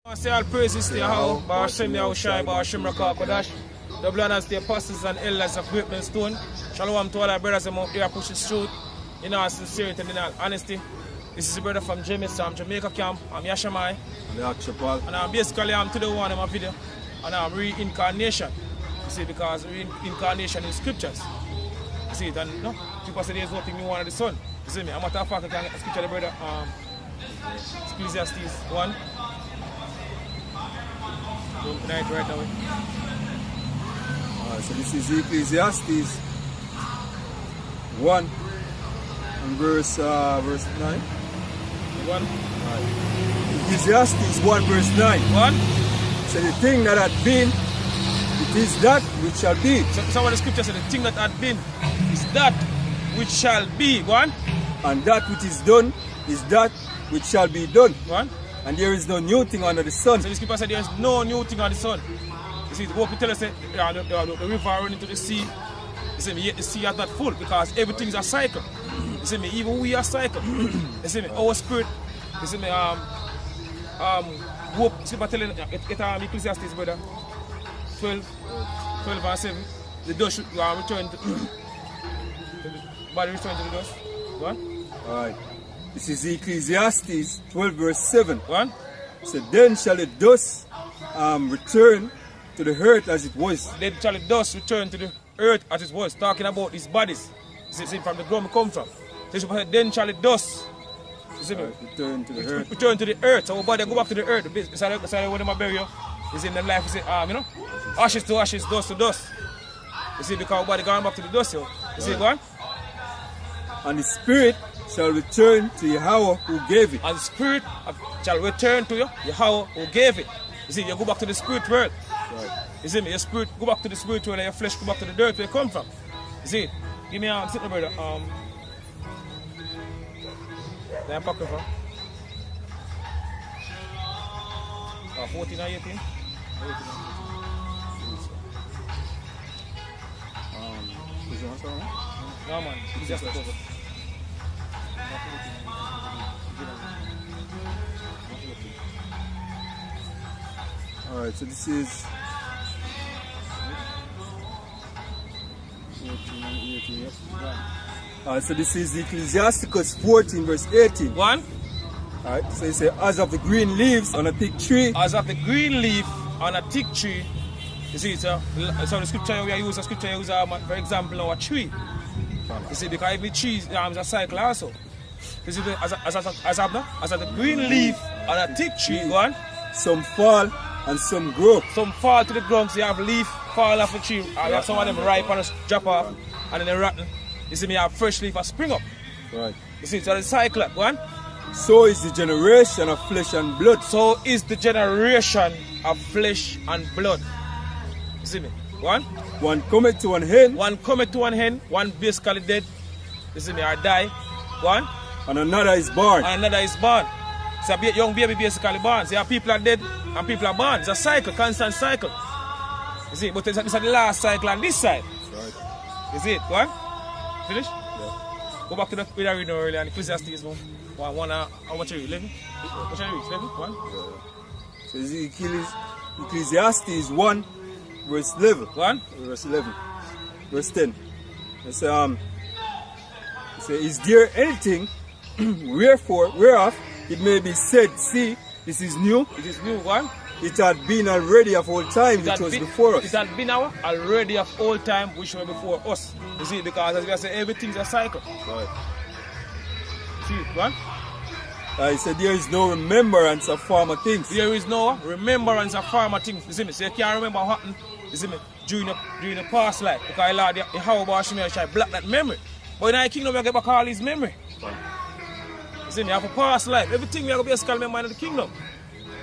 I say all praises to Yahweh, Yahawashi, Kodash, the brothers, the apostles and elders of Great Stone. Shalom to all our brothers and out here pushing truth in our sincerity and in our honesty. This is a brother from Jamaica camp. I'm Yahawashi. And I'm basically to the one in my video. And I'm reincarnation. You see, because reincarnation in scriptures. You see it, and no, people say there's nothing new under the sun. You see me? I'm a matter of fact, I can get a scripture, the brother. Ecclesiastes 1. Tonight, right away. So this is Ecclesiastes 1 and verse 9. 1. Ecclesiastes 1 verse 9. 1. So the thing that had been, it is that which shall be. So what the scripture said, the thing that had been is that which shall be. 1. And that which is done is that which shall be done. 1. And there is no new thing under the sun. So the scripture said there is no new thing under the sun. You see, the hope tell us that the river running into the sea. You see me, yet the sea is not full because everything is a cycle. You see me, even we are cycle. You see me, our spirit. You see me, hope. Scripture telling Ecclesiastes, brother, 12 and 7. The dust should return to the body return to the dust. 1. Alright. This is Ecclesiastes 12 verse 7. 1. So then shall the dust return to the earth as it was. Then shall the dust return to the earth as it was. Talking about these bodies. You see, from the ground we come from. So then shall the dust return to the earth. Return to the earth. So our body go back to the earth. So when they bury you, you see in them life, you say, you know, ashes to ashes, dust to dust. You see, because our body going back to the dust. You see, go on. And the spirit shall return to Yahweh who gave it. And the spirit shall return to you, Yahweh who gave it. You see, you go back to the spirit world. Right. You see me, your spirit go back to the spirit world and your flesh go back to the dirt where you come from. You see, give me a sitting brother. Then pack it from 14 or 18. No man, it's just a cover. Alright, so this is 14, so this is Ecclesiasticus 14 verse 18. 1. Alright, so it says, as of the green leaves on a thick tree. As of the green leaf on a thick tree. You see, so the scripture we use, for example, now a tree. You see, because every tree is a cycle also. You see, as of the green leaf on a thick tree, go on. Some fall and some grow. Some fall to the ground, so you have leaf fall off the tree. Some of them ripe and drop off, and then they rotten. You see, me have fresh leaf and spring up. Right. You see, so the cycle, go on. So is the generation of flesh and blood. So is the generation of flesh and blood. You see me? One. One cometh to one hen. One cometh to one hen. One basically dead. You see me? Or die. One. And another is born. And another is born. So a young baby basically born. So people are dead and people are born. It's a cycle, constant cycle. You see? But it's the last cycle on this side. Right. You see it? One. Finish? Yeah. Go back to the we read earlier and Ecclesiastes 1. How much are you? 11? What shall you reach? 11? 1? Yeah. So it's Ecclesiastes 1 verse 11. 1. Verse 11. Verse 10. It's is there anything whereof it may be said, see, this is new. It is new. 1. It had been already of old time which was before us. It had been already of old time which was before us. You see, because as we say, everything's a cycle. Right. See, 1. He said there is no remembrance of former things. There is no remembrance of former things. You see me? So you can't remember what happened, you see me, during the past life. Because Lord, Yahawashi shall block that memory. But in our kingdom, we get back all his memory. You see me? You have a past life. Everything we have to basically remember in the kingdom.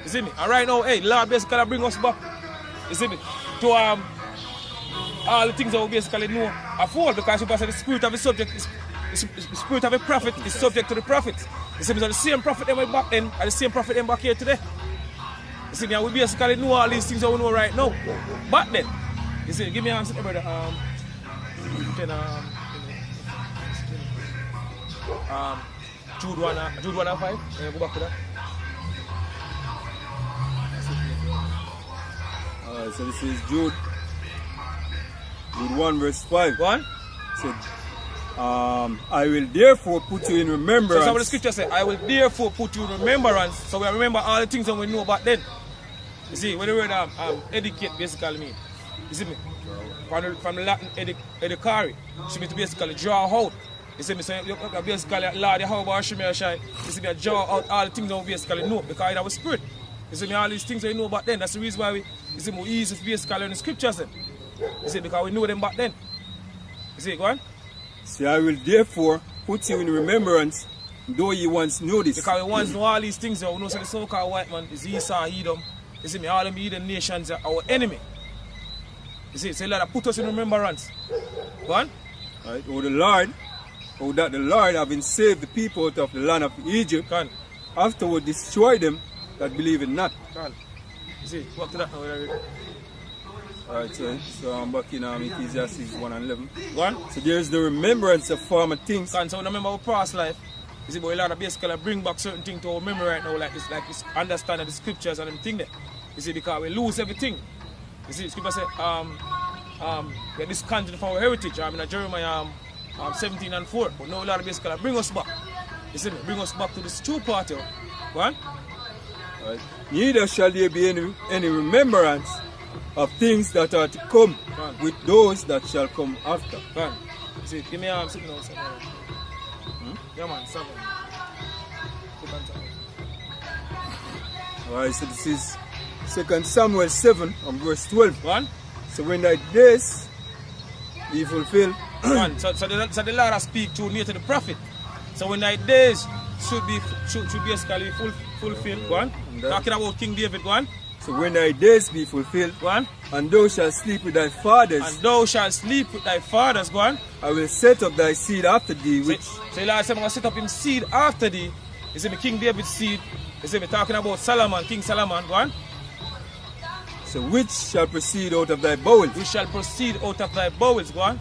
You see me? And right now, hey, Lord basically bring us back. You see me? To all the things that we basically know are false. Because the spirit of the subject the spirit of a prophet is subject to the prophet. You see me? So the same prophet them back then and the same prophet them back here today. You see me? And we basically know all these things that we know right now. Back then. You see, give me a answer, brother. Jude 1 and 5. Go back to that. Right, so this is Jude 1 verse 5. Go on. Said, I will therefore put you in remembrance. So some of the scripture say, I will therefore put you in remembrance. So we remember all the things that we know about then. You see, what the word educate basically mean. You see me? From the Latin educare, she means to basically draw out. You see me? So you basically Lord Yahawashi, you see me, I draw out all the things that we basically know because it's our spirit. You see me, all these things that we know about then. That's the reason why we, you see, we easy to basically learn the scriptures then. You see, because we know them back then. You see, go on. See, I will therefore put you in remembrance, though you once knew this. Because we once know all these things, we know so the so-called white man is Esau, Edom. You see me, all them heathen nations are our enemy. You see, so Lord put us in remembrance. Go on. Right, that the Lord having saved the people out of the land of Egypt, Go on. afterward destroy them that believe it not. Go on. You see, walk to that now. Alright, so I'm back in Ecclesiastes 1 and 11. Go on. So there's the remembrance of former things. Go on. So we remember our past life. You see, but a lot of basically bring back certain things to our memory right now, like this understanding the scriptures and everything there. You see, because we lose everything. You see, the scripture say, we are discontinued from our heritage. I mean, Jeremiah 17 and 4. But now a lot of basically bring us back. You see me, bring us back to this true part here. Go on. Right. Neither shall there be any remembrance of things that are to come with those that shall come after. Go on. See, give me sitting outside. Yeah, man, 7. Alright, so this is 2 Samuel 7 and verse 12. Go on. So when thy days be fulfilled. Go on. So the Lord has speak to near to the prophet. So when thy days should basically fulfilled. Go on. Talking about King David. Go on. So when thy days be fulfilled, go on. And thou shalt sleep with thy fathers, and thou shalt sleep with thy fathers, go on. I will set up thy seed after thee, which... So the Lord said, I'm going to set up him seed after thee. You see me, King David's seed. You see me, talking about Solomon, King Solomon, go on. So which shall proceed out of thy bowels? Which shall proceed out of thy bowels, go on.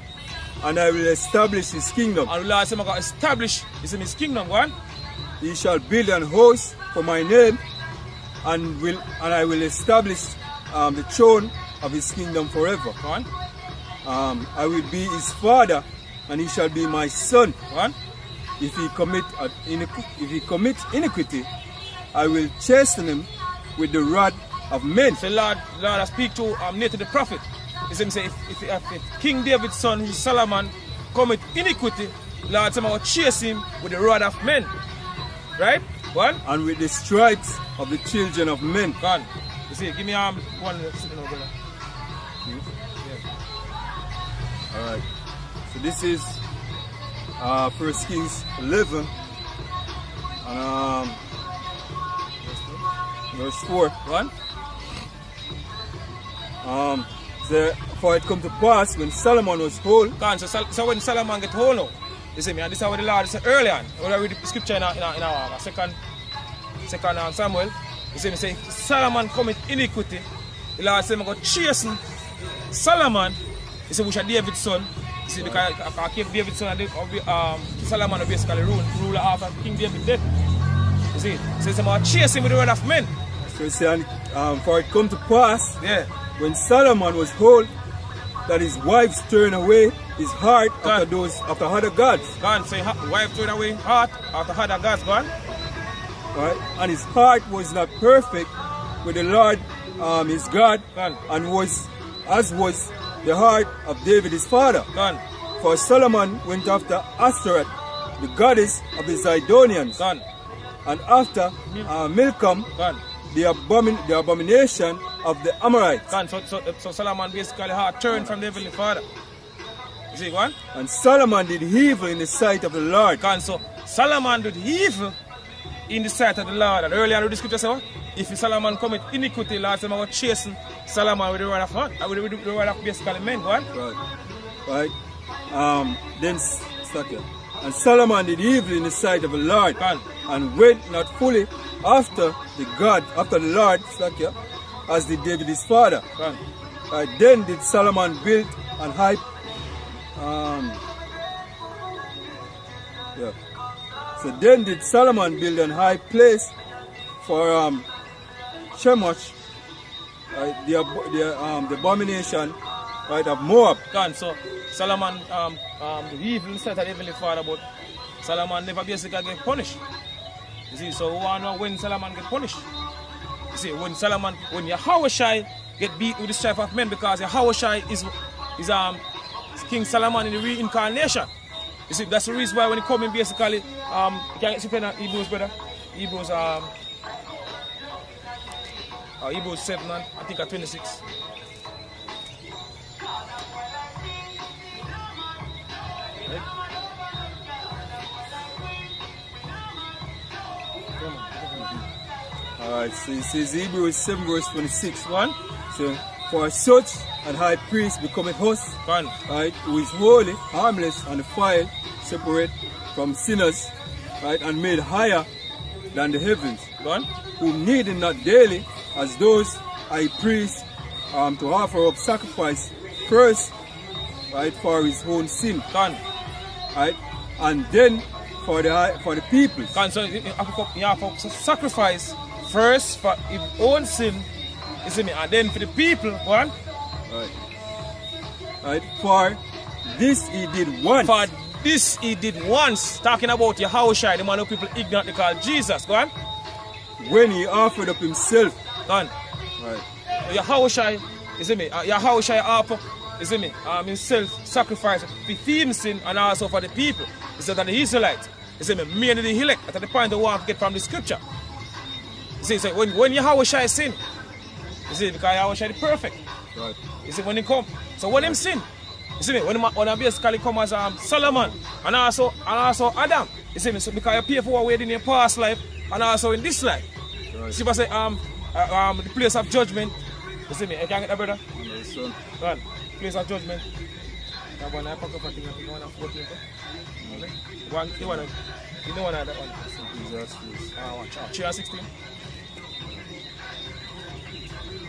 And I will establish his kingdom. And the Lord said, I'm going to establish, you see me, his kingdom, go on. He shall build an house for my name, and I will establish the throne of his kingdom forever. Go on. I will be his father, and he shall be my son. Go on. If he commit iniquity, I will chasten him with the rod of men. So Lord I speak to near to the prophet. He said, if King David's son, who is Solomon, commit iniquity, Lord said, I will chase him with the rod of men. Right? Go on. And with the stripes of the children of men. Go on. You see, give me one sitting over there. Yeah. Alright. So this is 1 Kings 11 and verse 4. Go on. For it come to pass when Solomon was whole. Go on. So when Solomon get whole now, you see me, and this is what the Lord said earlier on. When I read the scripture in our second Samuel, you see me say, Solomon commit iniquity. The Lord said, I'm going to chasten Solomon. You see, which are David's son. You see, because I keep David's son and Solomon basically ruler after King David dead. You see, so I'm going to chase him with the rod of men. So you see, for it come to pass, yeah, when Solomon was whole, that his wives turned away his heart after other gods. Go on, say wife turned away heart after other gods, go on. Right? And his heart was not perfect with the Lord his God, and was the heart of David his father. Gone. For Solomon went after Ashtoreth, the goddess of the Zidonians, gone. And after Milcom, the abomination of the Amorites. Gone. So Solomon basically heart turned from the heavenly father. You see, one? And Solomon did evil in the sight of the Lord. Gone. So Solomon did evil in the sight of the Lord. And earlier in the scripture said, if Solomon commit iniquity, Lord said, I will chasing Solomon with the rod of God, with the rod of basically men. Go on. Right. Then start here. And Solomon did evil in the sight of the Lord, and went not fully after the Lord, start here, as did David his father. Then did Solomon build an high So then did Solomon build an high place for Chemosh right, the abomination, right, of Moab. Gone. So Solomon, the evil set of Heavenly Father, but Solomon never basically get punished. You see, so we want to know when Solomon get punished. You see, when Yahawashi get beat with the strife of men, because Yahawashi is King Solomon in the reincarnation. You see, that's the reason why when he come in basically, you can get to Hebrews, brother. Hebrews 7, I think at 26. Right? Alright, so it says Hebrews 7 verse 26. One. So, for such an high priest becometh us, One. right, who is holy, harmless, and defiled, separate from sinners, right, and made higher than the heavens, One. who needed not daily, as those high priests, to offer up sacrifice first, right, for his own sin, One. right, and then for the people. So you have to sacrifice first for his own sin, you see me, and then for the people. One. Right. Right. For this he did once. For this he did once. Talking about Yahawashi, the man who people ignorantly call Jesus. Go on. When he offered up himself. Go on. Right. Yahawashi, you see me, Yahawashi offered, you see me, himself sacrifice for his sin and also for the people. He said that the Israelites, you see me, mainly the elect, at the point they want to get from the scripture. You see, so when Yahawashi sin, you see, because Yahawashi is perfect. Right. You see, when he come, so when him sin, you see me, when he basically come as Solomon and also Adam, you see me, so because you pay for what we did in your past life and also in this life. Right. See if I say the place of judgment, you see me, I can't get that, brother? No, son. Right, place of judgment. That one I pack up, I think I want to 14. You want that one? Ecclesiastes. 3:16.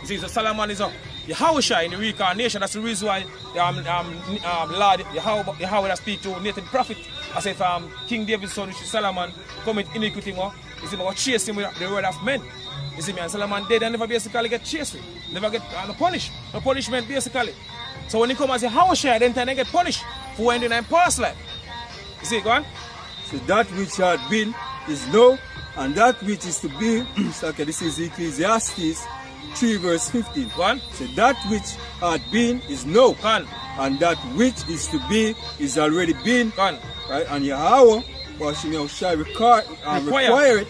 You see, so Solomon is up. Yahawashi in the reincarnation, that's the reason why Lord Yahweh that speak to Nathan the prophet. As if King David's son, which is Solomon, commit iniquity, you see, I chase him with the word of men. You see me, and Solomon dead and never basically get chased with. Never get no punishment basically. So when he come as Yahawashi, then they get punished for when in past life. You see, go on. So that which had been is now, and that which is to be, so okay, this is Ecclesiastes 3 verse 15. Go on. So that which had been is now, Go on. and that which is to be is already been. Go on. Right, and Yahweh, shall require it,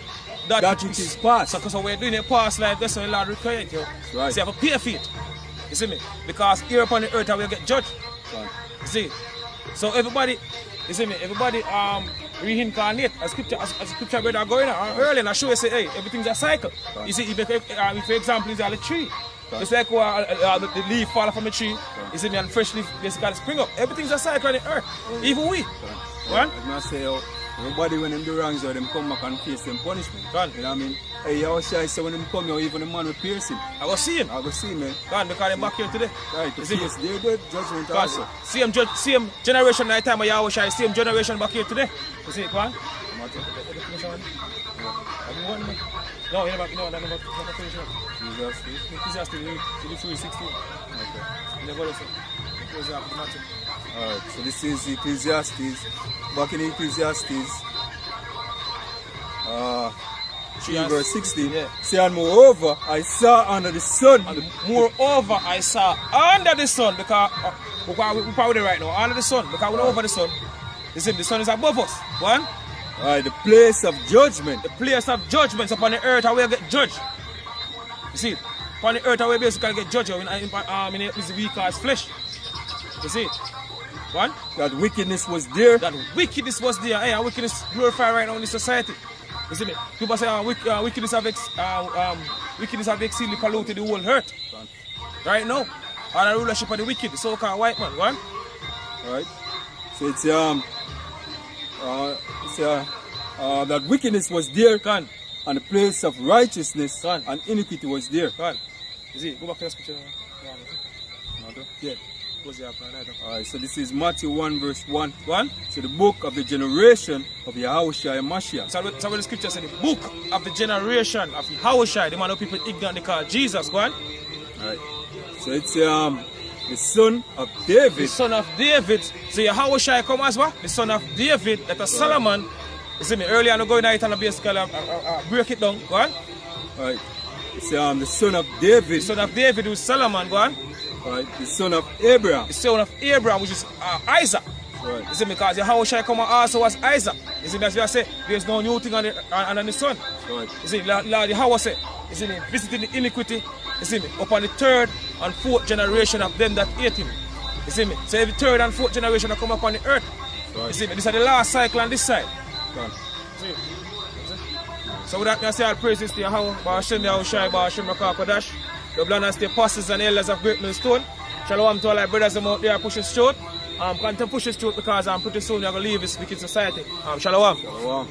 that which is past. So because we're doing a past life, that's when the Lord require it. Right. So you have to pay for it. You see me? Because here upon the earth I will get judged. Right. You see? So everybody, you see me, everybody reincarnate as scripture brother going on early and I show you say, hey, everything's a cycle. Right. You see, if for example is a tree. Right. It's like the leaf fall from the tree, right. You see me, and fresh leaf basically spring up. Everything's a cycle on the earth. Right. Even we. Right. I'm not saying everybody when them do wrongs, them come back and face them punishment. Right. You know what I mean? Hey, Yahawashi say when them come here, even the man will pierce him. I go see him. I go see him, man. God, because they're back here today. Right, to face their judgment God, also. Same generation night time of Yahawashi, same generation back here today. You see, go on. No, you never finish it. Ecclesiastes 3:16. Okay. You never listen. Alright, so this is Ecclesiastes. Back in Ecclesiastes 3 verse 16. Yeah. Say, and moreover, I saw under the sun. And moreover, I saw under the sun, because we're probably right now, under the sun, because we're over the sun. You see, the sun is above us. One. Alright, the place of judgment. The place of judgment upon the earth, how we get judged. You see, upon the earth, how we basically get judged in this weak as flesh. You see, one. That wickedness was there. That wickedness was there. Hey, and wickedness glorified right now in this society. You see me? People say wickedness have exceedingly polluted the whole earth. Right now, all the rulership of the wicked, the so-called white man. One. Alright. So it's that wickedness was there. Gone. And the place of righteousness Gone. and iniquity was there. Gone. You see, go back to the scripture. Yeah. Alright, so this is Matthew 1 verse 1. 1. So the book of the generation of Yahawashi and Mashiach. So what the scripture said, the book of the generation of Yahawashi, the man of people ignorant they call Jesus. Go on. Right. So it's the son of David. The son of David. So Yahawashi come as what? The son of David, that is Solomon. You see me, earlier I'm going to and basically break it down. Go on. Right. It's the son of David. The son of David, who is Solomon. Go on. Right. The son of Abraham. The son of Abraham, which is Isaac. Right. You see me, because Yahawashi come also as Isaac. You see me, as I say, there's no new thing on the son. Right. You see, Lord Yahawashi, you see me, visiting the iniquity, you see me, upon the third and fourth generation of them that hate him. You see me, so every third and fourth generation that come upon the earth. Right. You see me, this is the last cycle on this side. Right. See? So with that, I say all praises to Yahweh, Ba'ashem Yahushai, Ba'ashem Rakakadash, the blood and the apostles and elders of Great Millstone. Shalom to all our brothers out there pushing through. Continue to push this through because pretty soon you're going to leave this wicked society. Shalom. Shalom.